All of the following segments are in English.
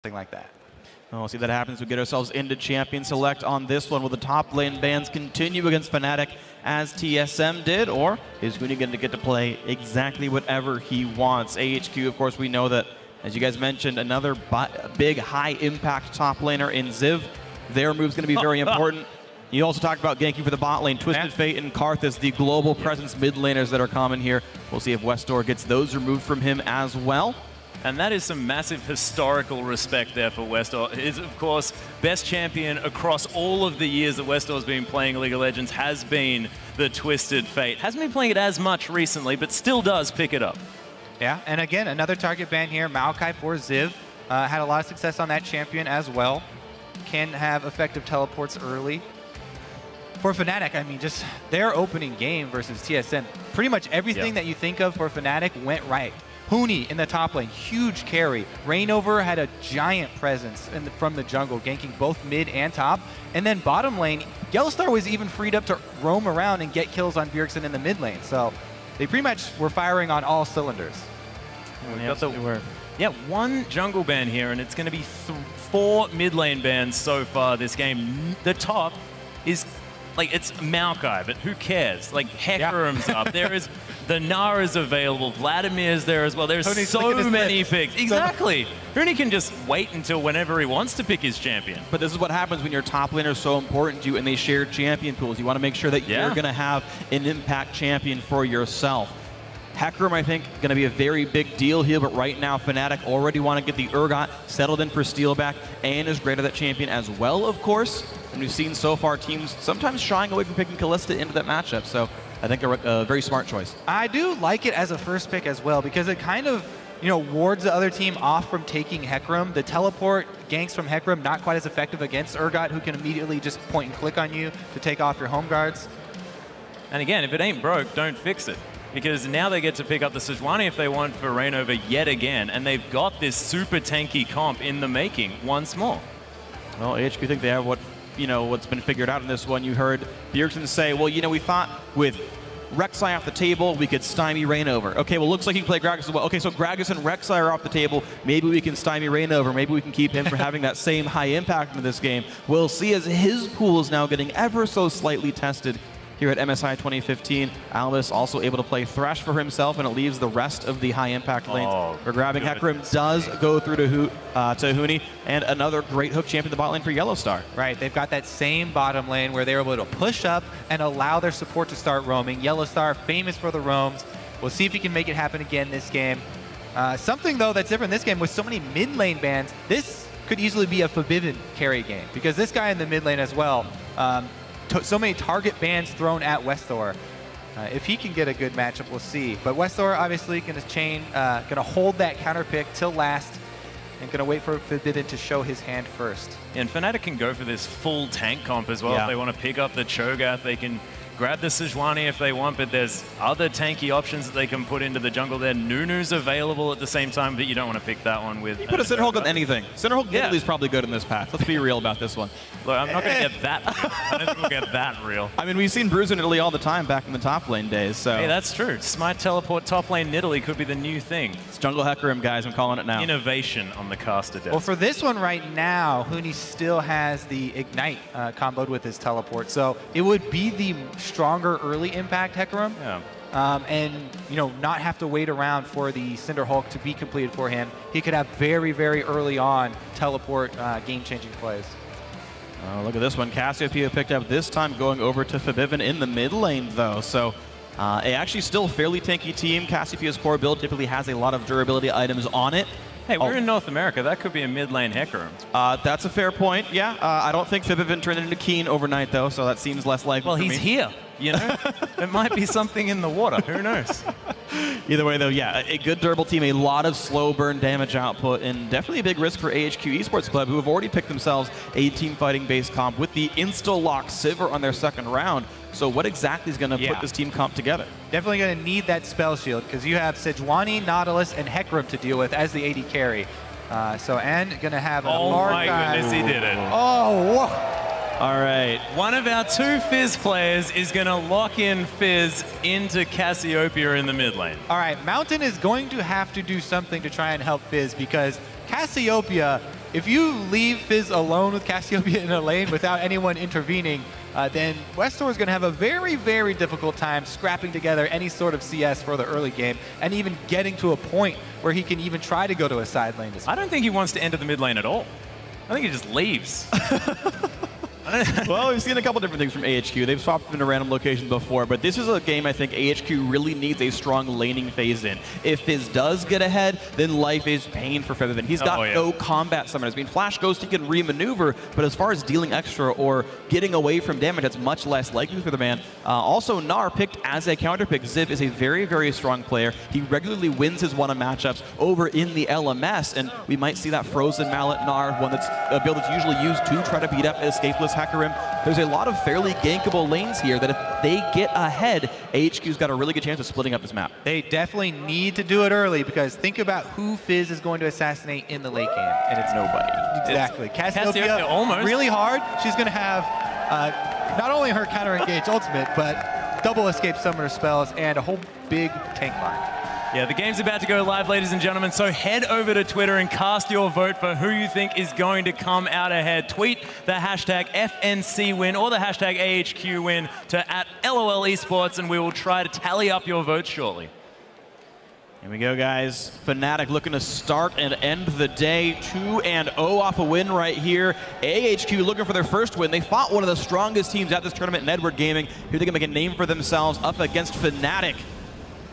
something like that. We'll see that happens. We get ourselves into Champion Select on this one. Will the top lane bans continue against Fnatic as TSM did, or is Huni going to get to play exactly whatever he wants? AHQ, of course, we know that, as you guys mentioned, another big high-impact top laner in Ziv. Their move's going to be very important. You also talked about ganking for the bot lane. Twisted Fate and Karthus, the global presence mid laners that are common here. We'll see if Westdoor gets those removed from him as well. And that is some massive historical respect there for Westdoor. Is, of course, best champion across all of the years that Westdoor's been playing League of Legends has been the Twisted Fate. Hasn't been playing it as much recently, but still does pick it up. Yeah, and again, another target ban here, Maokai for Ziv. Had a lot of success on that champion as well. Can have effective teleports early. For Fnatic, I mean, just their opening game versus TSM, pretty much everything that you think of for Fnatic went right. Huni in the top lane, huge carry. Reignover had a giant presence from the jungle, ganking both mid and top. And then bottom lane, Yellowstar was even freed up to roam around and get kills on Bjergsen in the mid lane. So they pretty much were firing on all cylinders. One jungle ban here, and it's going to be 4 mid lane bans so far this game. The top is, like, it's Maokai, but who cares? Like, Hecarim's up. There is, the Nara's available. Vladimir's there as well. There's so many picks. Exactly. Huni can just wait until whenever he wants to pick his champion. But this is what happens when your top laner is so important to you and they share champion pools. You want to make sure that you're going to have an impact champion for yourself. Hecarim, I think, going to be a very big deal here, but right now Fnatic already want to get the Urgot settled in for Steelback and is great at that champion as well, of course. And we've seen so far teams sometimes shying away from picking Kalista into that matchup, so I think a very smart choice. I do like it as a first pick as well, because it kind of, you know, wards the other team off from taking Hecarim. The teleport ganks from Hecarim not quite as effective against Urgot, who can immediately just point and click on you to take off your home guards. And again, if it ain't broke, don't fix it. Because now they get to pick up the Sejuani if they want for Reignover yet again, and they've got this super tanky comp in the making once more. Well, AHQ think they have what's been figured out in this one. You heard Bjergsen say, well, we thought with Rek'Sai off the table, we could stymie Reignover. Okay, well, looks like he can play Gragas as well. Okay, so Gragas and Rek'Sai are off the table. Maybe we can stymie Reignover. Maybe we can keep him from having that same high impact in this game. We'll see, as his pool is now getting ever so slightly tested here at MSI 2015. Albus also able to play Thresh for himself, and it leaves the rest of the high-impact lanes. For grabbing Hecarim does go through to Huni, and another great hook champion in the bot lane for Yellowstar. Right, they've got that same bottom lane where they're able to push up and allow their support to start roaming. Yellowstar, famous for the roams. We'll see if he can make it happen again this game. Something, though, that's different this game, with so many mid-lane bans, this could easily be a forbidden carry game, because this guy in the mid lane as well, so many target bans thrown at Westdoor. If he can get a good matchup, we'll see. But Westdoor obviously going to hold that counter pick till last, and going to wait for Forbidden to show his hand first. And Fnatic can go for this full tank comp as well. If they want to pick up the Cho'Gath, they can grab the Sejuani if they want, but there's other tanky options that they can put into the jungle there. Nunu's available at the same time, but you don't want to pick that one with... You put a Center Hulk on anything. Center Hulk is probably good in this path. Let's be real about this one. Look, I'm not going to get that. I don't think we'll get that real. I mean, we've seen Bruiser in Italy all the time back in the top lane days, so... Hey, that's true. Smite teleport top lane Italy could be the new thing. It's Jungle Hecarim, guys. I'm calling it now. Innovation on the caster desk. Well, for this one right now, Huni still has the Ignite comboed with his teleport, so it would be the stronger early impact Hecarim, and not have to wait around for the Cinder Hulk to be completed for him. He could have very, very early on teleport game-changing plays. Look at this one. Cassiopeia picked up this time, going over to Forbidden in the mid lane, though. So actually still fairly tanky team. Cassiopeia's core build typically has a lot of durability items on it. Hey, we're in North America. That could be a mid-lane Hecarim. That's a fair point, yeah. I don't think Forbidden turned into Keen overnight, though, so that seems less likely. Well, he's here, It might be something in the water. Who knows? Either way, though, yeah, a good durable team, a lot of slow burn damage output, and definitely a big risk for AHQ Esports Club, who have already picked themselves a team fighting-based comp with the Insta-Lock Sivir on their second round. So what exactly is going to put this team comp together? Definitely going to need that spell shield, because you have Sejuani, Nautilus, and Hecarim to deal with as the AD carry. And going to have... Oh my goodness, he did it. Oh, whoa. All right. One of our 2 Fizz players is going to lock in Fizz into Cassiopeia in the mid lane. All right, Mountain is going to have to do something to try and help Fizz, because Cassiopeia if you leave Fizz alone with Cassiopeia in a lane without anyone intervening, then Westor is going to have a very, very difficult time scrapping together any sort of CS for the early game and even getting to a point where he can even try to go to a side lane. I don't think he wants to enter the mid lane at all. I think he just leaves. Well, we've seen a couple different things from AHQ. They've swapped into random locations before, but this is a game I think AHQ really needs a strong laning phase in. If Fizz does get ahead, then life is pain for Featherman. He's got no combat summoners. I mean, Flash Ghost, he can re-maneuver, but as far as dealing extra or getting away from damage, that's much less likely for the man. Also, Gnar picked as a counter pick. Ziv is a very, very strong player. He regularly wins his one-on matchups over in the LMS, and we might see that Frozen Mallet Gnar, one that's a build that's usually used to try to beat up Escapeless Hecarim. There's a lot of fairly gankable lanes here that if they get ahead, AHQ's got a really good chance of splitting up this map. They definitely need to do it early because think about who Fizz is going to assassinate in the late game, and it's nobody. Exactly. Cassiopeia almost really hard. She's going to have not only her counter-engage ultimate, but double escape summoner spells and a whole big tank line. Yeah, the game's about to go live, ladies and gentlemen, so head over to Twitter and cast your vote for who you think is going to come out ahead. Tweet the hashtag FNC win or the hashtag AHQ win to @LOL Esports, and we will try to tally up your votes shortly. Here we go, guys. Fnatic looking to start and end the day 2-0 off a win right here. AHQ looking for their first win. They fought one of the strongest teams at this tournament in Edward Gaming. Here they can make a name for themselves up against Fnatic.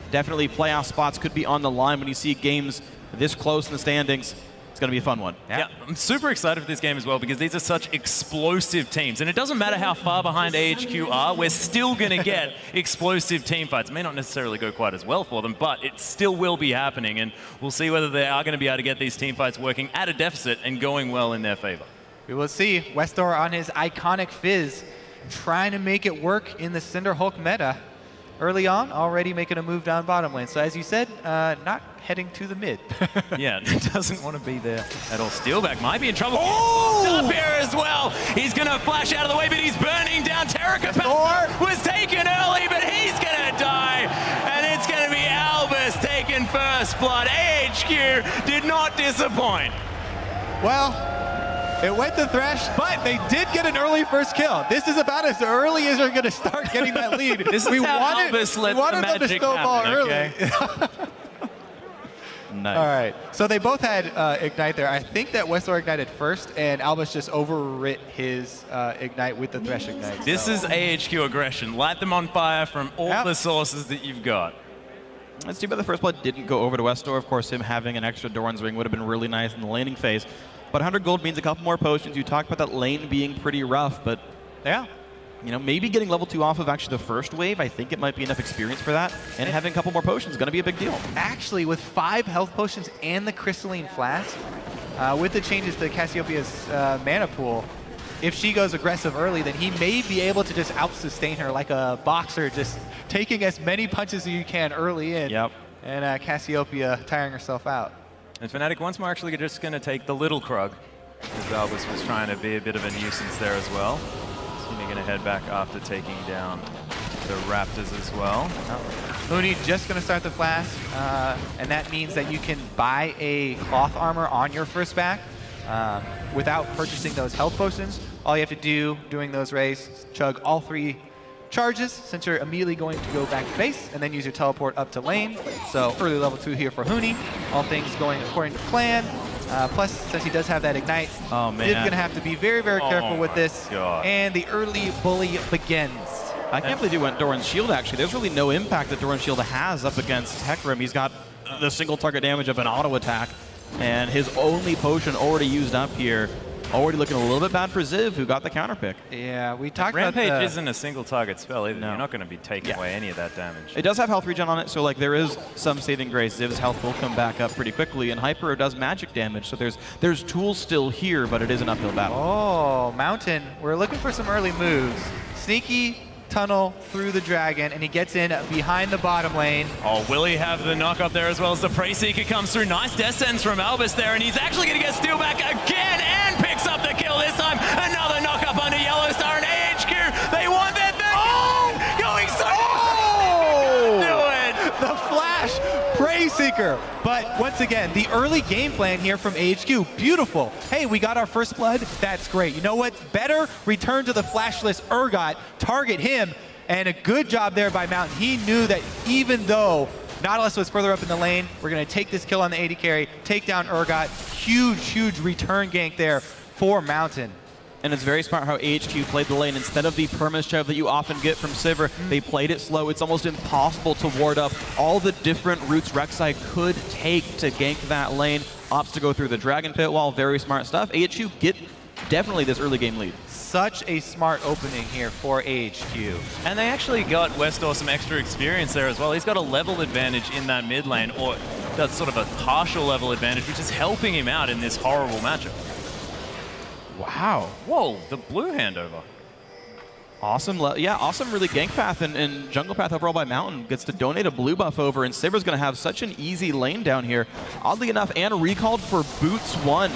Definitely playoff spots could be on the line when you see games this close in the standings. It's going to be a fun one. Yeah, I'm super excited for this game as well because these are such explosive teams. And it doesn't matter how far behind AHQ are, we're still going to get explosive team fights. It may not necessarily go quite as well for them, but it still will be happening. And we'll see whether they are going to be able to get these team fights working at a deficit and going well in their favor. We will see. Westor on his iconic Fizz trying to make it work in the Cinder Hulk meta. Early on, already making a move down bottom lane. So as you said, not heading to the mid. Yeah, doesn't want to be there at all. Steelback might be in trouble. Oh! Up here as well. He's going to flash out of the way, but he's burning down. Terraka was taken early, but he's going to die. And it's going to be Albus taking first blood. AHQ did not disappoint. Well, it went to Thresh, but they did get an early first kill. This is about as early as they're going to start getting that lead. This is how Albus let the magic happen, okay? Nice. All right, so they both had Ignite there. I think that Westor ignited first, and Albus just overwrit his Ignite with the Thresh Ignite. This is AHQ aggression. Light them on fire from all the sources that you've got. Let's see, but the first blood didn't go over to Westor. Of course, him having an extra Doran's Ring would have been really nice in the laning phase. But 100 gold means a couple more potions. You talked about that lane being pretty rough, but yeah, you know, maybe getting level 2 off of actually the first wave, I think it might be enough experience for that. And having a couple more potions is going to be a big deal. Actually, with 5 health potions and the Crystalline Flask, with the changes to Cassiopeia's mana pool, if she goes aggressive early, then he may be able to just out-sustain her like a boxer, just taking as many punches as you can early in. Yep. And Cassiopeia tiring herself out. And Fnatic once more actually just going to take the little Krug, as Albus was trying to be a bit of a nuisance there as well. So they're going to head back after taking down the Raptors as well. Mooney just going to start the flash, and that means that you can buy a cloth armor on your first back without purchasing those health potions. All you have to do doing those raids is chug all 3 charges, since you're immediately going to go back to base, and then use your teleport up to lane. So early level 2 here for Hooney. All things going according to plan. Plus, since he does have that Ignite, he's going to have to be very, very careful with this. God. And the early bully begins. I can't believe he went Doran's Shield, actually. There's really no impact that Doran's Shield has up against Hecarim. He's got the single target damage of an auto attack, and his only potion already used up here. Already looking a little bit bad for Ziv, who got the counter pick. Yeah, we talked about Rampage isn't a single target spell either. No. You're not going to be taking away any of that damage. It does have health regen on it, so like there is some saving grace. Ziv's health will come back up pretty quickly, and Hyper does magic damage, so there's tools still here, but it is an uphill battle. Oh, Mountain. We're looking for some early moves. Sneaky tunnel through the dragon, and he gets in behind the bottom lane. Oh, will he have the knock up there as well as the Prey Seeker comes through? Nice death sentence from Albus there, and he's actually going to get Steelback again and picks up the kill this time. Another knock up under Yellow Star and AHQ. They want their third going so do it. The flash Prey Seeker, but once once again, the early game plan here from AHQ, beautiful. Hey, we got our first blood, that's great. You know what, better return to the flashless Urgot, target him, and a good job there by Mountain. He knew that even though Nautilus was further up in the lane, we're gonna take this kill on the AD carry, take down Urgot. Huge, huge return gank there for Mountain. And it's very smart how AHQ played the lane. Instead of the perma-shove that you often get from Sivir, they played it slow. It's almost impossible to ward up all the different routes Rek'Sai could take to gank that lane. Opts to go through the Dragon Pit wall, very smart stuff. AHQ get definitely this early game lead. Such a smart opening here for AHQ. And they actually got Westor some extra experience there as well. He's got a level advantage in that mid lane, or that's sort of a partial level advantage, which is helping him out in this horrible matchup. Wow. Whoa, the blue handover. Awesome, yeah, awesome really gank path and jungle path overall by Mountain. Gets to donate a blue buff over, and Sivir's going to have such an easy lane down here. Oddly enough, and recalled for Boots 1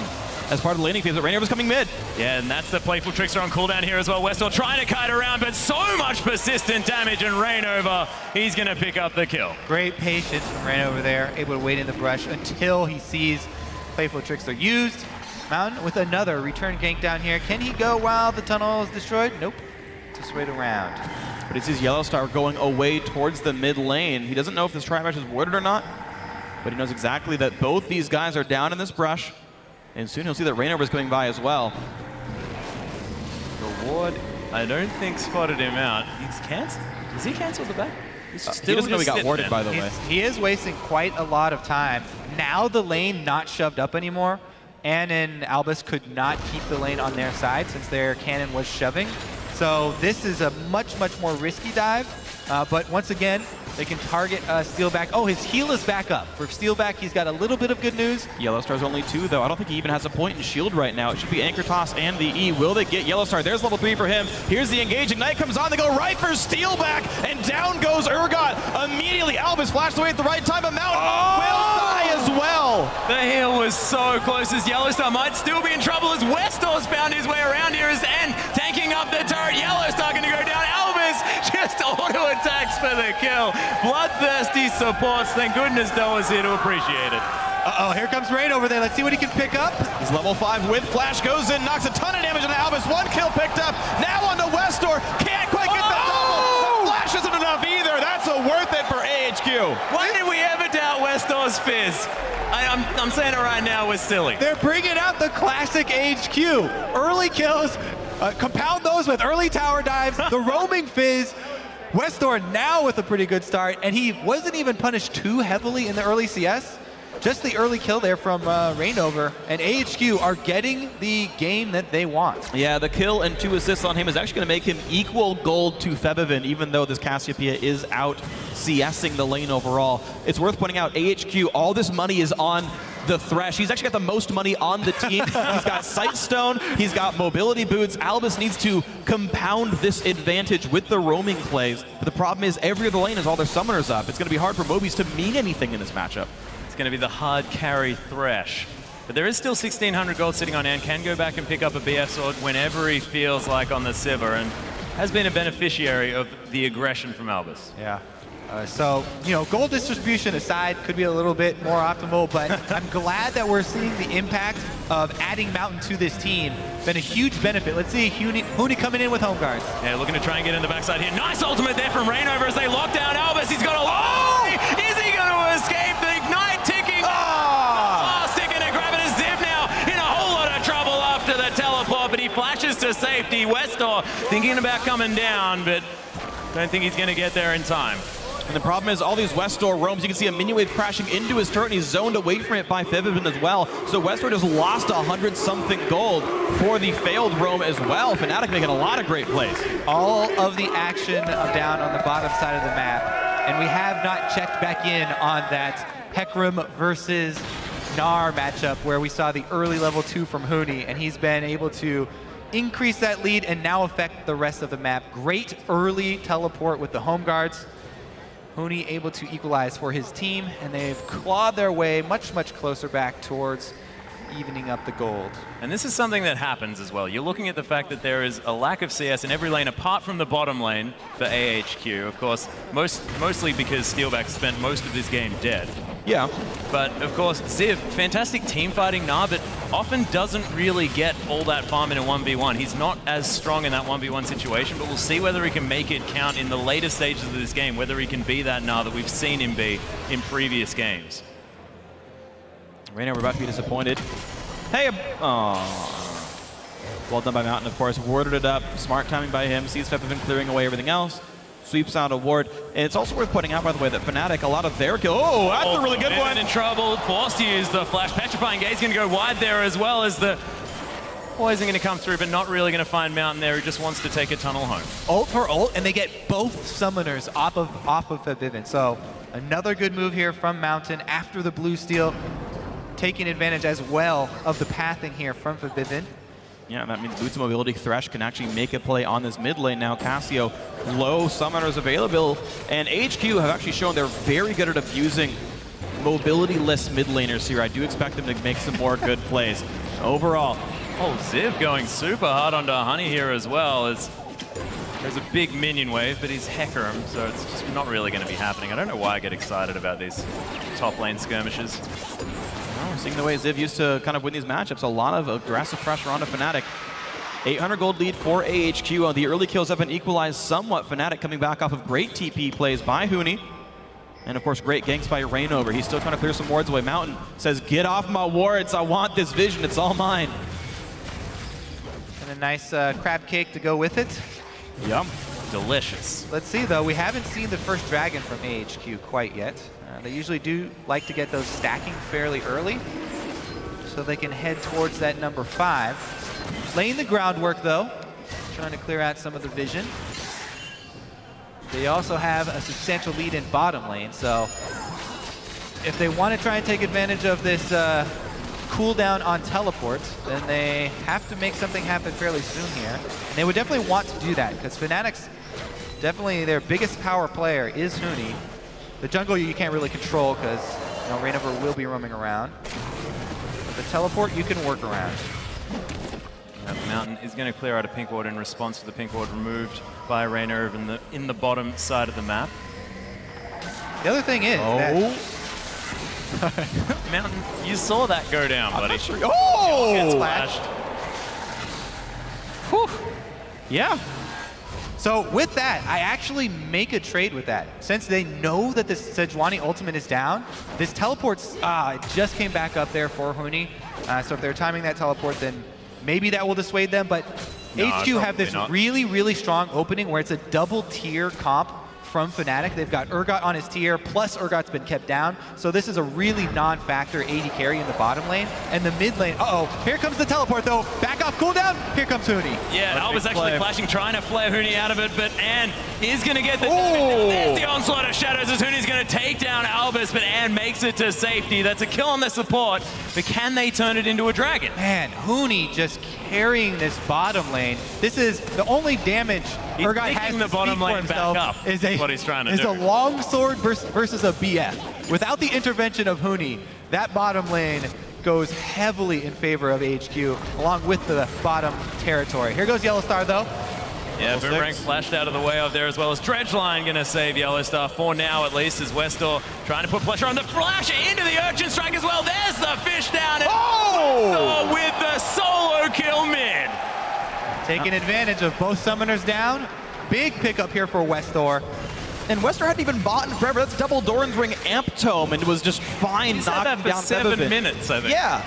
as part of the laning phase, but Rainover's coming mid. Yeah, and that's the Playful Trickster on cooldown here as well. Westor trying to kite around, but so much persistent damage, and Rainover, he's going to pick up the kill. Great patience from Rainover there, able to wait in the brush until he sees Playful Trickster used. Mountain with another return gank down here. Can he go while the tunnel is destroyed? Nope. Just wait around. But he sees Yellowstar going away towards the mid lane. He doesn't know if this tri-match is warded or not, but he knows exactly that both these guys are down in this brush, and soon he'll see that Rainover is coming by as well. The ward, I don't think spotted him out. He's canceled. Does he cancel the back? He doesn't know he got warded, by the way. He is wasting quite a lot of time. Now the lane not shoved up anymore. Ann and Albus could not keep the lane on their side since their cannon was shoving. So this is a much, much more risky dive. But once again, they can target Steelback. Oh, his heal is back up. For Steelback, he's got a little bit of good news. Yellowstar's only 2, though. I don't think he even has a point in shield right now. It should be Anchor Toss and the E. Will they get Yellowstar? There's level 3 for him. Here's the engage. Ignite comes on. They go right for Steelback, and down goes Urgot. Immediately, Albus flashed away at the right time, but Mountain will die as well. The heal was so close as Yellowstar might still be in trouble as Westor's found his way around here as N tanking up the turret. Yellowstar going to go down. Albus just auto attacks for the kill. Bloodthirsty supports. Thank goodness Doa's here to appreciate it. Uh-oh, here comes Rain over there. Let's see what he can pick up. He's level 5 with Flash, goes in, knocks a ton of damage on Albus. 1 kill picked up. Now on to Westor. Can't quite get the double. Flash isn't enough either. That's a worth it for AHQ. When did we ever doubt Westor's fizz? I'm saying it right now was silly. They're bringing out the classic AHQ. Early kills, compound those with early tower dives, the roaming fizz. Westor now with a pretty good start, and he wasn't even punished too heavily in the early CS. Just the early kill there from Rainover, and AHQ are getting the game that they want. Yeah, the kill and 2 assists on him is actually going to make him equal gold to Febivin, even though this Cassiopeia is out CSing the lane overall. It's worth pointing out, AHQ, all this money is on the Thresh. He's actually got the most money on the team. He's got Sightstone, he's got mobility boots. Albus needs to compound this advantage with the roaming plays. But the problem is every other lane is all their summoners up. It's going to be hard for Mobius to mean anything in this matchup. It's going to be the hard carry Thresh. But there is still 1,600 gold sitting on Ann. Can go back and pick up a BF sword whenever he feels like on the Sivir, and has been a beneficiary of the aggression from Albus. Yeah. So, you know, gold distribution aside, could be a little bit more optimal, but I'm glad that we're seeing the impact of adding Mountain to this team. Been a huge benefit. Let's see Huni coming in with home guards. Yeah, looking to try and get in the backside here. Nice ultimate there from Rainover as they lock down Albus. He's got a long. Is he going to escape? The Ignite ticking. Oh, sticking and grabbing a Ziv now in a whole lot of trouble after the teleport, but he flashes to safety. Westor thinking about coming down, but don't think he's going to get there in time. And the problem is all these Westor roams, you can see a minion wave crashing into his turret, and he's zoned away from it by Febivin as well. So Westor just lost 100-something gold for the failed roam as well. Fnatic making a lot of great plays. All of the action down on the bottom side of the map, and we have not checked back in on that Hecarim versus Gnar matchup where we saw the early level 2 from Huni, and he's been able to increase that lead and now affect the rest of the map. Great early teleport with the home guards. Huni able to equalize for his team, and they've clawed their way much, much closer back towards evening up the gold. And this is something that happens as well. You're looking at the fact that there is a lack of CS in every lane apart from the bottom lane for AHQ. Of course, mostly because Steelback spent most of this game dead. Yeah. But of course, Ziv, fantastic team fighting Gnar, but often doesn't really get all that farm in a 1v1. He's not as strong in that 1v1 situation, but we'll see whether he can make it count in the later stages of this game, whether he can be that Gnar that we've seen him be in previous games. Reina, we're about to be disappointed. Hey, well done by Mountain, of course. Warded it up. Smart timing by him. Sees FNC clearing away everything else. Sweeps out a ward. And it's also worth pointing out, by the way, that Fnatic, a lot of their kill. Oh, that's a really good one. In trouble. Forced to use the flash. Petrifying Gaze going to go wide there as well as the poison going to come through, but not really going to find Mountain there. He just wants to take a tunnel home. Ult for ult, and they get both summoners off of Vivint. So another good move here from Mountain after the blue steal, taking advantage as well of the pathing here from Vivint. Yeah, that means boots mobility. Thresh can actually make a play on this mid lane now. Cassio, low summoners available, and AHQ have actually shown they're very good at abusing mobility-less mid laners here. I do expect them to make some more good plays. Overall, oh, Ziv going super hard onto Honey here as well. There's a big minion wave, but he's Hecker him, so it's just not really going to be happening. I don't know why I get excited about these top lane skirmishes. We're seeing the way Ziv used to kind of win these matchups. A lot of aggressive pressure onto Fnatic. 800 gold lead for AHQ. The early kills have been equalized somewhat. Fnatic coming back off of great TP plays by Huni. And of course, great ganks by Rainover. He's still trying to clear some wards away. Mountain says, get off my wards. I want this vision. It's all mine. And a nice crab cake to go with it. Yum. Delicious. Let's see, though. We haven't seen the first dragon from AHQ quite yet. They usually do like to get those stacking fairly early, so they can head towards that number 5. Laying the groundwork, though, trying to clear out some of the vision. They also have a substantial lead in bottom lane, so if they want to try and take advantage of this cooldown on teleports, then they have to make something happen fairly soon here. And they would definitely want to do that, because Fnatic's definitely their biggest power player is Huni. The jungle you can't really control because Rainover will be roaming around. But the teleport you can work around. Mountain is going to clear out a pink ward in response to the pink ward removed by Rainover in the bottom side of the map. The other thing is that Mountain, you saw that go down, buddy. Sure. Oh! Gets splashed. Whew. Yeah. So with that, I actually make a trade with that. Since they know that this Sejuani ultimate is down, this teleport's just came back up there for Huni. So if they're timing that teleport, then maybe that will dissuade them. But no, HQ have this really, really strong opening where it's a double tier comp from Fnatic. They've got Urgot on his tier, plus Urgot's been kept down. So this is a really non-factor AD carry in the bottom lane. And the mid lane, here comes the teleport though. Back off cooldown, here comes Huni. Yeah, I was actually flashing, trying to flare Huni out of it, but Ann is going to get the there's the onslaught of shadows as Huni's going to take down Albus, but Ann makes it to safety. That's a kill on the support, but can they turn it into a dragon? Man, Huni just carrying this bottom lane. This is the only damage Urgot has the bottom lane back up. Is what he's trying to do. A long sword versus a BF. Without the intervention of Huni, that bottom lane goes heavily in favor of HQ, along with the bottom territory. Here goes Yellowstar, though. Yeah, Boomerang flashed out of the way out there, as well as Dredgeline going to save Yellowstar for now, at least, as Westor trying to put pressure on the flash into the Urchin Strike as well. There's the fish down, and Westor with the solo kill mid. Taking advantage of both summoners down. Big pickup here for Westor. And Westor hadn't even bought in forever. That's double Doran's Ring Amp Tome and was just fine knocking down 7 minutes, I think. Yeah.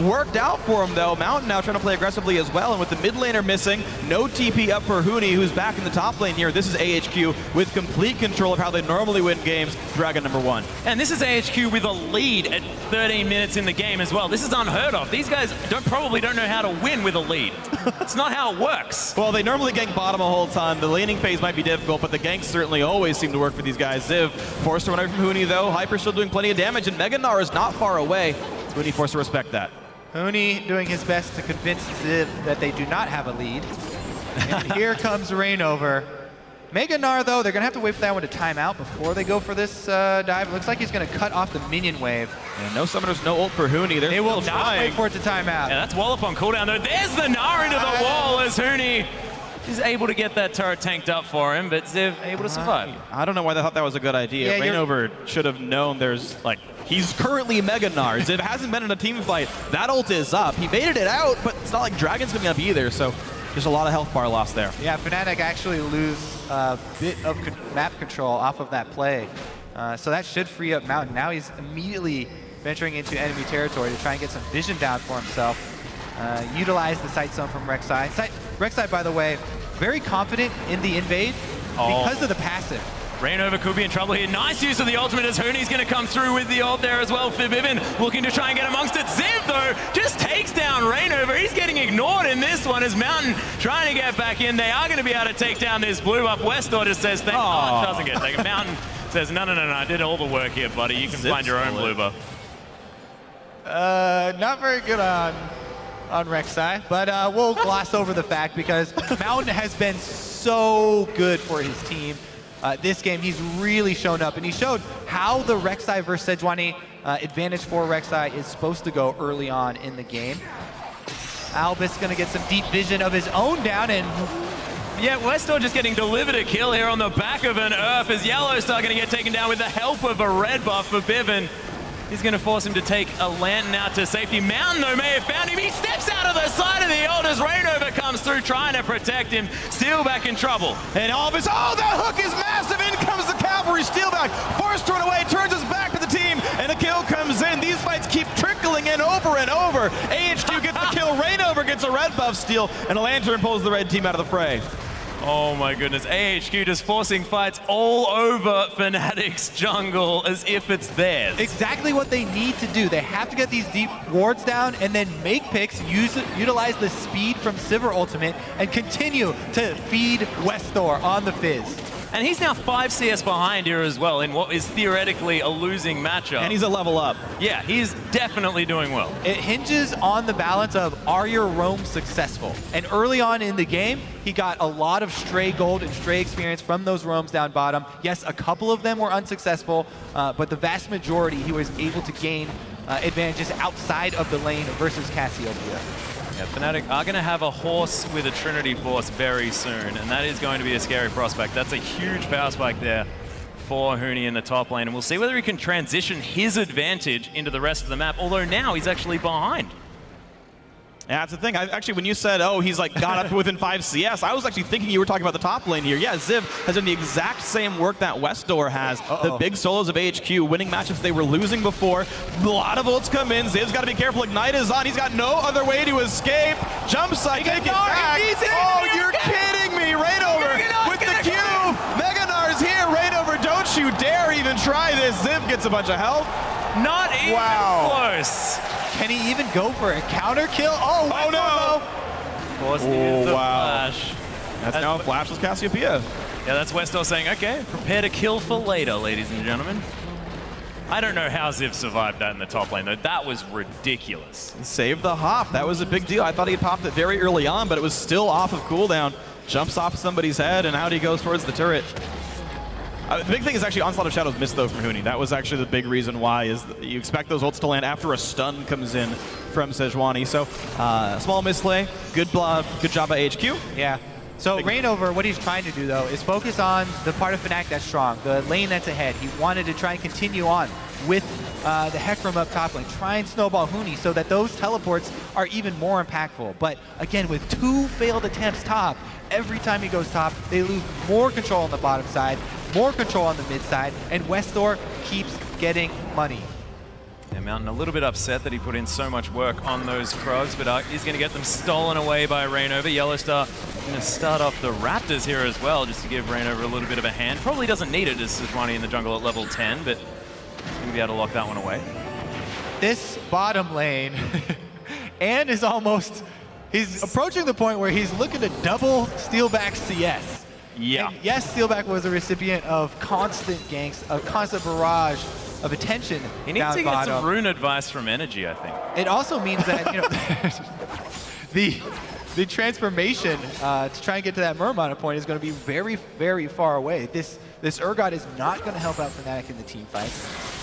Worked out for him, though. Mountain now trying to play aggressively as well, and with the mid laner missing, no TP up for Huni, who's back in the top lane here. This is AHQ with complete control of how they normally win games. Dragon number 1. And this is AHQ with a lead at 13 minutes in the game as well. This is unheard of. These guys probably don't know how to win with a lead. It's not how it works. Well, they normally gank bottom a whole ton. The laning phase might be difficult, but the ganks certainly always seem to work for these guys. Ziv forced to run away from Huni, though. Hyper still doing plenty of damage, and Mega Gnar is not far away. Huni forced to respect that. Huni doing his best to convince Ziv that they do not have a lead. And here comes Rainover. Mega Gnar, though, they're going to have to wait for that one to time out before they go for this dive. It looks like he's going to cut off the minion wave. And no summoners, no ult for Huni. They will not wait for it to time out. Yeah, that's Wallop on cooldown, though. There's the Gnar into the wall as Huni is able to get that turret tanked up for him, but Ziv able to survive. I don't know why they thought that was a good idea. Yeah, Rainover should have known there's, like, he's currently Mega Gnar. Ziv hasn't been in a team fight. That ult is up. He baited it out, but it's not like Dragon's coming up either, so there's a lot of health bar loss there. Yeah, Fnatic actually lose a bit of map control off of that play. So that should free up Mountain. Now he's immediately venturing into enemy territory to try and get some vision down for himself. Utilize the sight zone from Rek'Sai. Rek'Sai, by the way, very confident in the invade because of the passive. Rainover could be in trouble here. Nice use of the ultimate as Huni's going to come through with the ult there as well. Fibibin looking to try and get amongst it. Ziv, though, just takes down Rainover. He's getting ignored in this one as Mountain trying to get back in. They are going to be able to take down this blue buff. Westor just says, oh, it doesn't get taken. Mountain says, no, I did all the work here, buddy. You can find your own blue buff. Not very good on Rek'Sai, but we'll gloss over the fact because Mountain has been so good for his team. This game, he's really shown up, and he showed how the Rek'Sai versus Sejuani advantage for Rek'Sai is supposed to go early on in the game. Albus going to get some deep vision of his own down, and yeah, Westor just getting delivered a kill here on the back of an Earth as Yellowstar going to get taken down with the help of a red buff for Bivin. He's going to force him to take a lantern out to safety. Mountain, though, may have found him. He steps out of the side of the ult as Rainover comes through, trying to protect him. Steelback in trouble. And Albus, oh, that hook is massive. In comes the cavalry. Steelback forced run away, turns his back to the team, and the kill comes in. These fights keep trickling in over and over. AHQ gets the kill. Rainover gets a red buff steal, and a lantern pulls the red team out of the fray. Oh my goodness, AHQ just forcing fights all over Fnatic's jungle as if it's theirs. Exactly what they need to do. They have to get these deep wards down and then make picks, utilize the speed from Sivir ultimate, and continue to feed Westor on the Fizz. And he's now 5 CS behind here as well in what is theoretically a losing matchup. And he's a level up. Yeah, he's definitely doing well. It hinges on the balance of, are your roams successful? And early on in the game, he got a lot of stray gold and stray experience from those roams down bottom. Yes, a couple of them were unsuccessful, but the vast majority he was able to gain advantages outside of the lane versus Cassiopeia. Yeah, Fnatic are going to have a horse with a Trinity Force very soon, and that is going to be a scary prospect. That's a huge power spike there for Huni in the top lane, and we'll see whether he can transition his advantage into the rest of the map, although now he's actually behind. Yeah, that's the thing. Actually, when you said, oh, he's like got up to within 5 CS, I was actually thinking you were talking about the top lane here. Yeah, Ziv has done the exact same work that Westor has. The big solos of AHQ, winning matchups they were losing before. A lot of ults come in. Ziv's got to be careful. Ignite is on. He's got no other way to escape. Jump side, take it back. Oh, you're kidding me. Rainover with the Q. Mega Gnar's here. Rainover, don't you dare even try this. Ziv gets a bunch of health. Not even close. Can he even go for a counter kill? Oh, no! Oh, wow. Flash. That's now a flashless Cassiopeia. Yeah, that's Westor saying, okay, prepare to kill for later, ladies and gentlemen. I don't know how Ziv survived that in the top lane, though. That was ridiculous. He saved the hop. That was a big deal. I thought he had popped it very early on, but it was still off of cooldown. Jumps off somebody's head, and out he goes towards the turret. The big thing is actually Onslaught of Shadows missed, though, from Huni. That was actually the big reason why, is you expect those ults to land after a stun comes in from Sejuani. So, small misplay. Good job by AHQ. Yeah. So Rainover, what he's trying to do, though, is focus on the part of Fnatic that's strong, the lane that's ahead. He wanted to try and continue on with the Hecarim up top lane, try and snowball Huni so that those teleports are even more impactful. But again, with 2 failed attempts top, every time he goes top, they lose more control on the bottom side, more control on the mid side, and Westor keeps getting money. Yeah, Mountain a little bit upset that he put in so much work on those Krogs, but he's going to get them stolen away by Rainover. Yellowstar going to start off the Raptors here as well, just to give Rainover a little bit of a hand. Probably doesn't need it as Sejuani in the jungle at level 10, but he's going to be able to lock that one away. This bottom lane, and is almost, he's approaching the point where he's looking to double Steelback CS. Yeah. And yes, Steelback was a recipient of constant ganks, a constant barrage of attention. He needs to get some rune advice from Energy, I think. It also means that, you know, the transformation to try and get to that Murmana point is going to be very, very far away. This Urgot is not going to help out Fnatic in the team fight.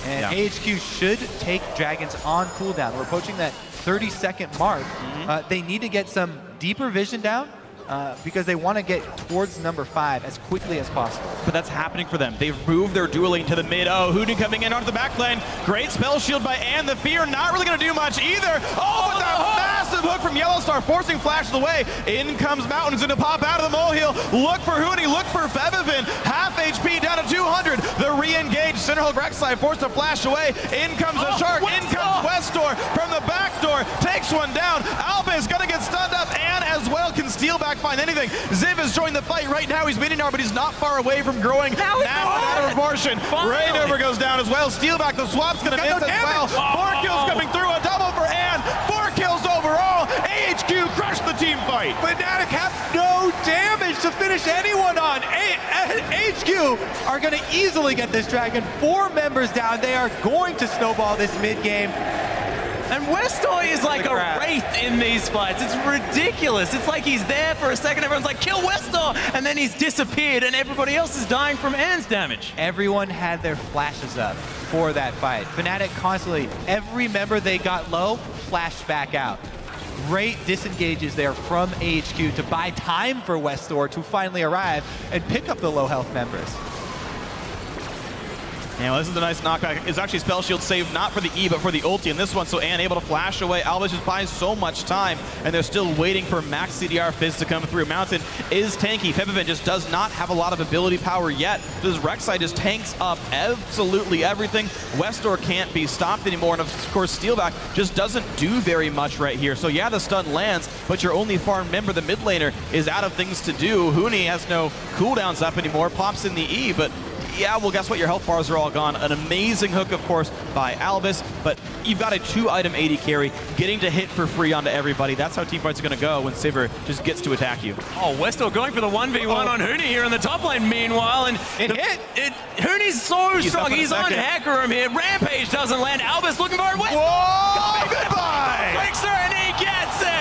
And AHQ should take Dragons on cooldown. We're approaching that 30-second mark. They need to get some deeper vision down, because they want to get towards number 5 as quickly as possible. But that's happening for them. They've moved their dueling to the mid. Oh, Hootie coming in onto the back lane. Great spell shield by Ann. The Fear not really going to do much either. Oh, but that massive hook from Yellowstar forcing Flash away. In comes Mountain's going to pop out of the molehill. Look for Hootie, look for Fevivin. Half HP down to 200. The re-engage. Cinderhulk Rek'Sai forced to flash away. In comes the Shark. In comes Westor from the back door. Takes one down. Albus going to get stunned up. Ann as well can steal back, find anything. Ziv has joined the fight right now. He's meeting now, but he's not far away from growing. Now out of proportion. Rainover goes down as well. Steal back. The swap's going to miss as well. 4 kills coming through. A double for Ann. 4 kills overall. AHQ crushed the team fight. Fnatic have no damage to finish anyone on. AHQ are going to easily get this dragon. 4 members down. They are going to snowball this mid game. And Westor is like a wraith in these fights. It's ridiculous. It's like he's there for a second. Everyone's like, kill Westor! And then he's disappeared and everybody else is dying from Ann's damage. Everyone had their flashes up for that fight. Fnatic constantly, every member they got low, flashed back out. Great disengages there from AHQ to buy time for Westor to finally arrive and pick up the low health members. Yeah, well, this is a nice knockback. It's actually spell shield saved not for the E, but for the ulti in this one. So Ann able to flash away. Albus just buys so much time, and they're still waiting for max CDR Fizz to come through. Mountain is tanky. Fevivin just does not have a lot of ability power yet. This Rek'Sai just tanks up absolutely everything. Westor can't be stopped anymore, and of course Steelback just doesn't do very much right here. So yeah, the stun lands, but your only farm member, the mid laner, is out of things to do. Huni has no cooldowns up anymore, pops in the E, but yeah, well, guess what? Your health bars are all gone. An amazing hook, of course, by Albus, but you've got a 2-item AD carry, getting to hit for free onto everybody. That's how teamfights are going to go when Sivir just gets to attack you. Oh, Westor going for the 1v1 on Huni here in the top lane, meanwhile, and Huni's so strong. He's on Hecarim here. Rampage doesn't land. Albus looking for it. Whoa! Goodbye! Breaks through and he gets it!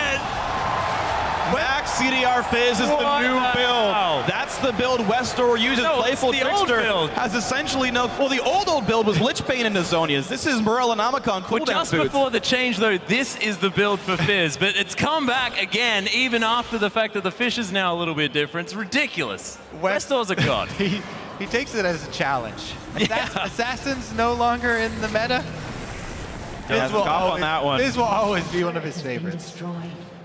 Max CDR Fizz is the new build. That's the build Westor uses. No, Playful the Trickster old build. has essentially no... Well, the old build was Lich Bane into Zonias. This is Morel and Amicon cooldown just boots. Before the change, though, this is the build for Fizz, but it's come back again, even after the fact that the fish is now a little bit different. It's ridiculous. Westor's a god. He takes it as a challenge. Yeah. Assassin's no longer in the meta. Fizz will always be one of his favorites.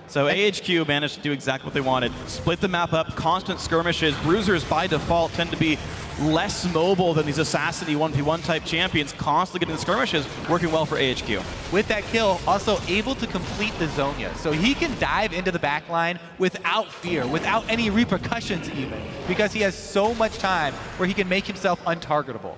So AHQ managed to do exactly what they wanted. Split the map up, constant skirmishes. Bruisers by default tend to be less mobile than these assassin-y 1v1 type champions, constantly getting the skirmishes, working well for AHQ. With that kill, also able to complete the Zonia. So he can dive into the backline without fear, without any repercussions even, because he has so much time where he can make himself untargetable.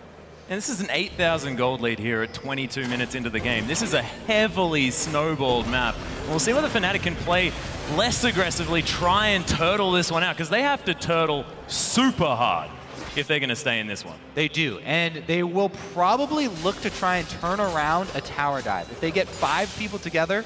And this is an 8,000 gold lead here at 22 minutes into the game. This is a heavily snowballed map. We'll see whether Fnatic can play less aggressively, try and turtle this one out, because they have to turtle super hard if they're going to stay in this one. They do, and they will probably look to try and turn around a tower dive. If they get 5 people together,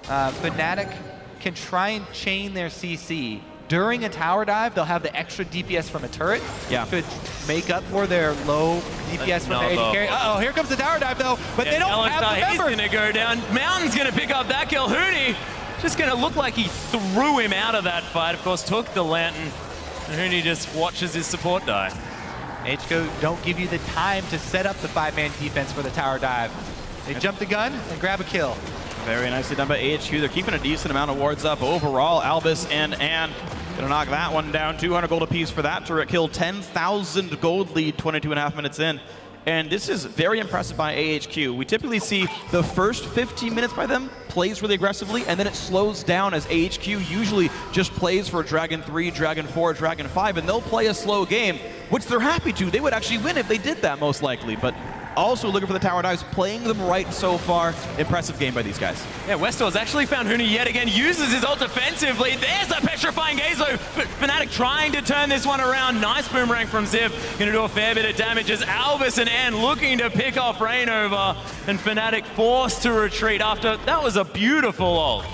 Fnatic can try and chain their CC. During a tower dive, they'll have the extra DPS from a turret. Yeah. Could make up for their low DPS from their AD carry. Uh-oh, here comes the tower dive, though. But they don't have the members. He's going to go down. Mountain's going to pick up that kill. Huni just going to look like he threw him out of that fight. Of course, took the lantern. And Huni just watches his support die. AHQ don't give you the time to set up the 5-man defense for the tower dive. They jump the gun and grab a kill. Very nicely done by AHQ. They're keeping a decent amount of wards up overall. Albus and Ann gonna knock that one down. 200 gold apiece for that turret kill. 10,000 gold lead 22.5 minutes in. And this is very impressive by AHQ. We typically see the first 15 minutes by them plays really aggressively, and then it slows down as AHQ usually just plays for Dragon 3, Dragon 4, Dragon 5, and they'll play a slow game, which they're happy to. They would actually win if they did that, most likely. But also looking for the tower dives, playing them right so far. Impressive game by these guys. Yeah, Westor's actually found Huni yet again, uses his ult defensively. There's a petrifying gaze though. Fnatic trying to turn this one around. Nice boomerang from Ziv. Gonna do a fair bit of damage as Albus and Ann looking to pick off Rainover, and Fnatic forced to retreat after that was a beautiful ult.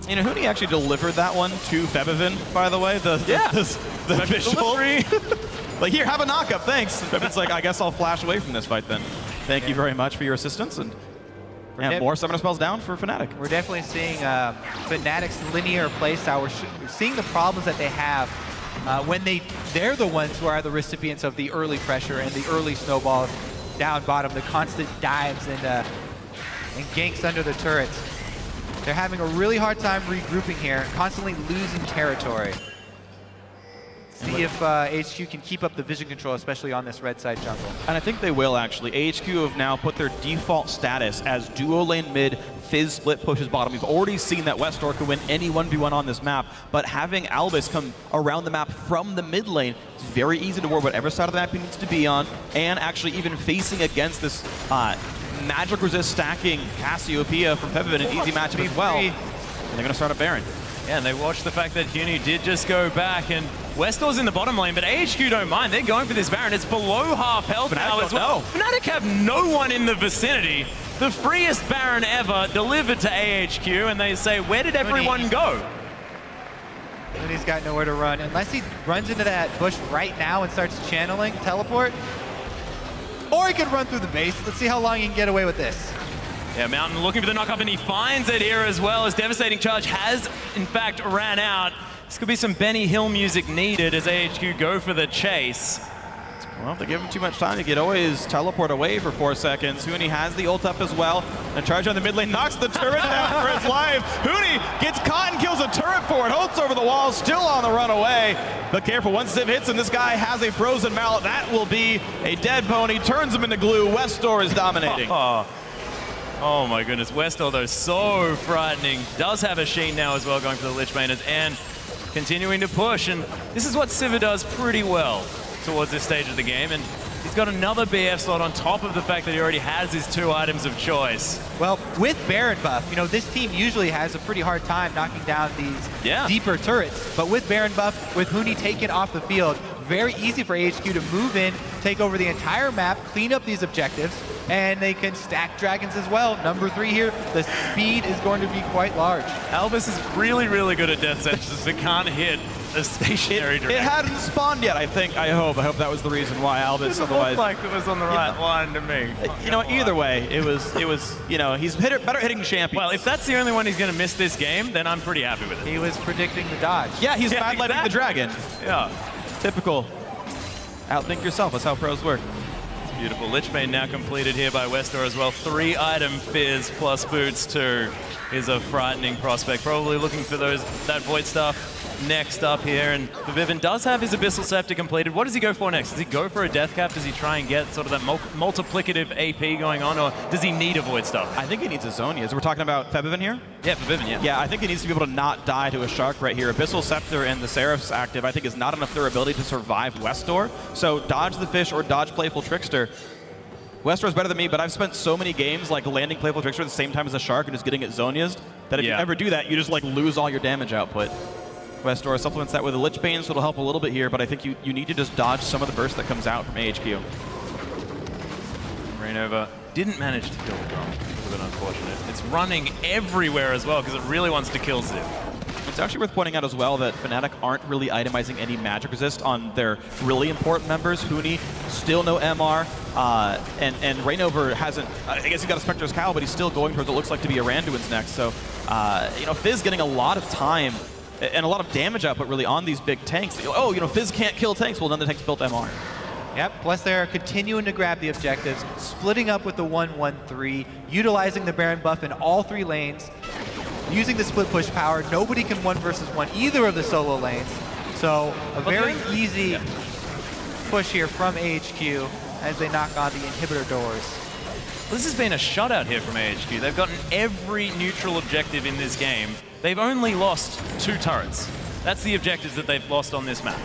You know, Huni actually delivered that one to Fevivin, by the way. The visual. Like, here, have a knock-up, thanks. It's like, I guess I'll flash away from this fight then. Thank you very much for your assistance. And Yeah, more summoner spells down for Fnatic. We're definitely seeing Fnatic's linear playstyle. We're seeing the problems that they have when they're the ones who are the recipients of the early pressure and the early snowballs down bottom, the constant dives and ganks under the turrets. They're having a really hard time regrouping here, constantly losing territory. See if AHQ can keep up the vision control, especially on this red side jungle. And I think they will, actually. AHQ have now put their default status as duo lane mid, Fizz split pushes bottom. We've already seen that Westor can win any 1v1 on this map, but having Albus come around the map from the mid lane, it's very easy to ward whatever side of the map he needs to be on, and actually even facing against this magic resist stacking Cassiopeia from Pevin, an easy matchup as well. And they're going to start a Baron. Yeah, and they watched the fact that Huni did just go back, and Westor's in the bottom lane, but AHQ don't mind. They're going for this Baron. It's below half health now as well. Fnatic have no one in the vicinity. The freest Baron ever delivered to AHQ, and they say, where did everyone go? And he's got nowhere to run. Unless he runs into that bush right now and starts channeling teleport. Or he could run through the base. Let's see how long he can get away with this. Yeah, Mountain looking for the knock-up, and he finds it here as well, as Devastating Charge has, in fact, ran out. This could be some Benny Hill music needed as AHQ go for the chase. Well, if they give him too much time, he could always teleport away for 4 seconds. Huni has the ult up as well. And Charge on the mid lane knocks the turret down for his life. Huni gets caught and kills a turret for it. Holt's over the wall, still on the run away. But careful, once Ziv hits him, this guy has a frozen mallet. That will be a dead pony, turns him into glue. Westor is dominating. Oh my goodness, Westor though, so frightening. Does have a Sheen now as well, going for the Lich Bangers and continuing to push. And this is what Sivir does pretty well towards this stage of the game. And he's got another BF slot on top of the fact that he already has his 2 items of choice. Well, with Baron buff, you know, this team usually has a pretty hard time knocking down these deeper turrets. But with Baron buff, with Huni taken off the field, very easy for AHQ to move in, take over the entire map, clean up these objectives, and they can stack dragons as well. Number 3 here, the speed is going to be quite large. Albus is really, really good at death sentences that can't hit a stationary dragon. It hadn't spawned yet, I think. I hope that was the reason why Albus otherwise. Looked like it was on the right line to me. You know, either way, it was. You know, he's better hitting champions. Well, if that's the only one he's going to miss this game, then I'm pretty happy with it. He was predicting the dodge. Yeah, he's bad lighting the dragon. Yeah. Typical. Outthink yourself. That's how pros work. Beautiful. Lichbane now completed here by Westor as well. 3-item Fizz plus Boots 2 is a frightening prospect. Probably looking for that Void stuff next up here. And Vivin does have his Abyssal Scepter completed. What does he go for next? Does he go for a Death Cap? Does he try and get sort of that multiplicative AP going on? Or does he need a Void stuff? I think he needs a Zhonya. So we're talking about Febivin here? Yeah, Vivin, yeah. Yeah, I think he needs to be able to not die to a Shark right here. Abyssal Scepter and the Seraph's active, I think, is not enough durability to survive Westor. So dodge the fish or dodge Playful Trickster. Westor's better than me, but I've spent so many games like landing Playful Trickster at the same time as a Shark and just getting it Zhonya's that if you ever do that, you just like lose all your damage output. Westor supplements that with a Lich Bane, so it'll help a little bit here, but I think you need to just dodge some of the burst that comes out from AHQ. Rainova didn't manage to kill the drone. It's a bit unfortunate. It's running everywhere as well because it really wants to kill Ziv. It's actually worth pointing out as well that Fnatic aren't really itemizing any magic resist on their really important members. Huni, still no MR, and Rainover hasn't, I guess he got a Spectre's Cowl, but he's still going towards what looks like to be a Randuin's next. So, you know, Fizz getting a lot of time and a lot of damage output really on these big tanks. Oh, you know, Fizz can't kill tanks. Well, none of the tanks built MR. Yep, plus they're continuing to grab the objectives, splitting up with the 1-1-3, utilizing the Baron buff in all 3 lanes, using the split push power. Nobody can 1 versus 1 either of the solo lanes. So a very easy push here from AHQ as they knock on the inhibitor doors. This has been a shutout here from AHQ. They've gotten every neutral objective in this game. They've only lost 2 turrets. That's the objectives that they've lost on this map.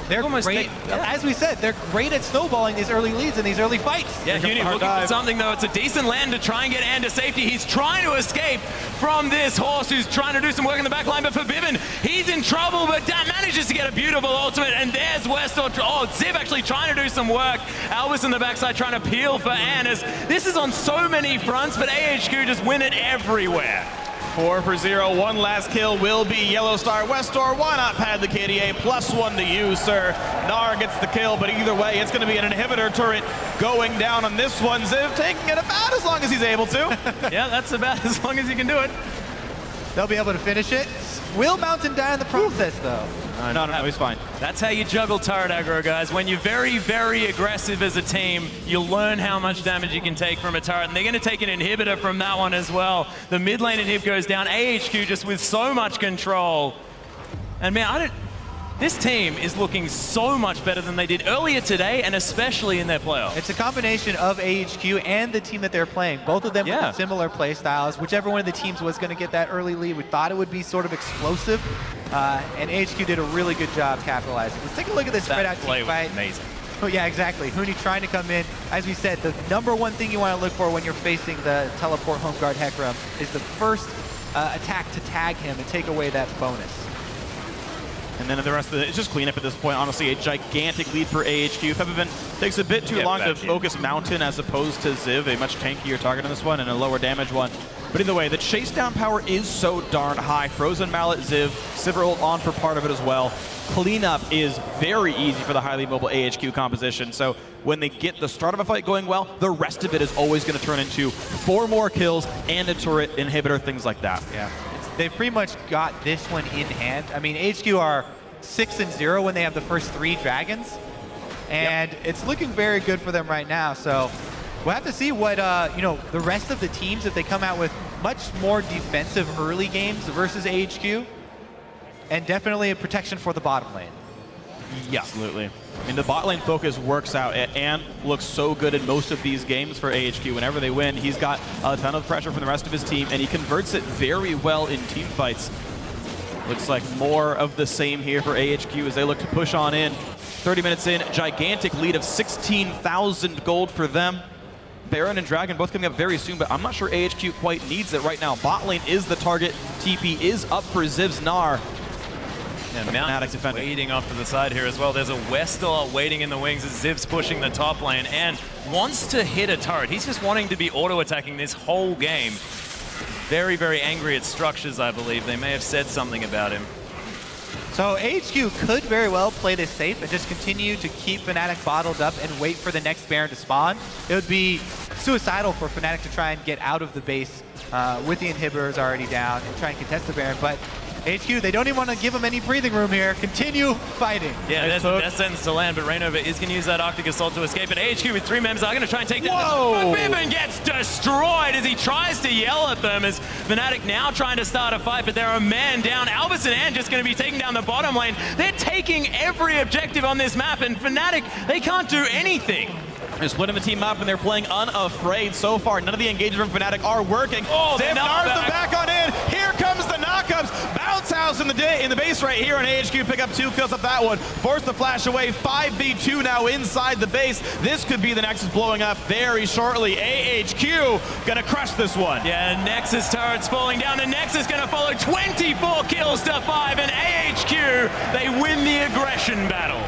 They're great, as we said, they're great at snowballing these early leads in these early fights. Yeah, Huni looking for something though. It's a decent land to try and get Ann to safety. He's trying to escape from this horse who's trying to do some work in the back line, but for Vivin, he's in trouble, but manages to get a beautiful ultimate, and there's Westor. Oh, Ziv actually trying to do some work. Albus in the backside trying to peel for Ann. This is on so many fronts, but AHQ just win it everywhere. 4 for 0, one last kill will be Yellow Star. Westor, why not pad the KDA? +1 to you, sir. Gnar gets the kill, but either way, it's going to be an inhibitor turret going down on this one. Ziv taking it about as long as he's able to. Yeah, that's about as long as he can do it. They'll be able to finish it. Will Mountain die in the process, though? No, he's fine. That's how you juggle turret aggro, guys. When you're very, very aggressive as a team, you learn how much damage you can take from a turret, and they're going to take an inhibitor from that one as well. The mid lane inhib goes down. AHQ just with so much control. And man, this team is looking so much better than they did earlier today, and especially in their playoffs. It's a combination of AHQ and the team that they're playing. Both of them with similar play styles. Whichever one of the teams was going to get that early lead, we thought it would be sort of explosive. And AHQ did a really good job capitalizing. Let's take a look at this spread out team fight. Amazing. Oh yeah, exactly. Huni trying to come in. As we said, the #1 thing you want to look for when you're facing the teleport home guard Hecarim is the first attack to tag him and take away that bonus. And then the rest of it, it's just cleanup at this point. Honestly, a gigantic lead for AHQ. Febiven takes a bit too long to focus Mountain as opposed to Ziv, a much tankier target on this one and a lower damage one. But either way, the chase down power is so darn high. Frozen Mallet, Ziv, Sivir on for part of it as well. Cleanup is very easy for the highly mobile AHQ composition. So when they get the start of a fight going well, the rest of it is always going to turn into 4 more kills and a turret inhibitor, things like that. Yeah. They've pretty much got this one in hand. I mean, HQ are 6-0 when they have the first 3 dragons, and it's looking very good for them right now. So we'll have to see what the rest of the teams, if they come out with much more defensive early games versus AHQ, and definitely a protection for the bottom lane. Yeah, absolutely. I mean, the bot lane focus works out and looks so good in most of these games for AHQ. Whenever they win, he's got a ton of pressure from the rest of his team, and he converts it very well in team fights. Looks like more of the same here for AHQ as they look to push on in. 30 minutes in, gigantic lead of 16,000 gold for them. Baron and Dragon both coming up very soon, but I'm not sure AHQ quite needs it right now. Bot lane is the target. TP is up for Ziv's Gnar. And Mountain's waiting off to the side here as well. There's a Westar waiting in the wings as Ziv's pushing the top lane and wants to hit a turret. He's just wanting to be auto-attacking this whole game. Very, very angry at structures, I believe. They may have said something about him. So AHQ could very well play this safe and just continue to keep Fnatic bottled up and wait for the next Baron to spawn. It would be suicidal for Fnatic to try and get out of the base with the inhibitors already down and try and contest the Baron, but HQ, they don't even want to give him any breathing room here. Continue fighting. Yeah, that's the death sentence to land, but Rainova is going to use that Arctic Assault to escape. But AHQ with 3 members are going to try and take down the Ribbon gets destroyed as he tries to yell at them as Fnatic now trying to start a fight, but they're a man down. Albus and Ann just going to be taking down the bottom lane. They're taking every objective on this map, and Fnatic, they can't do anything. They're splitting the team up and they're playing unafraid so far. None of the engagements from Fnatic are working. Oh, Ziv Gnar's them back on in. Here comes the knockups. Bounce House in the base right here on AHQ. Pick up 2 kills up that one. Force the flash away. 5v2 now inside the base. This could be the Nexus blowing up very shortly. AHQ gonna crush this one. Yeah, Nexus turrets falling down. The Nexus gonna follow 24 kills to 5, and AHQ, they win the aggression battle.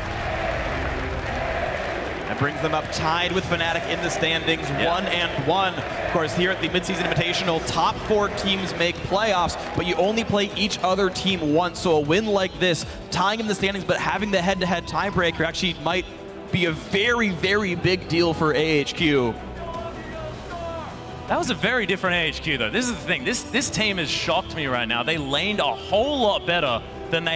That brings them up tied with Fnatic in the standings, 1-1. Of course, here at the Midseason Invitational, top 4 teams make playoffs, but you only play each other team once. So a win like this, tying in the standings, but having the head-to-head tiebreaker actually might be a very, very big deal for AHQ. That was a very different AHQ, though. This is the thing. This team has shocked me right now. They laned a whole lot better than they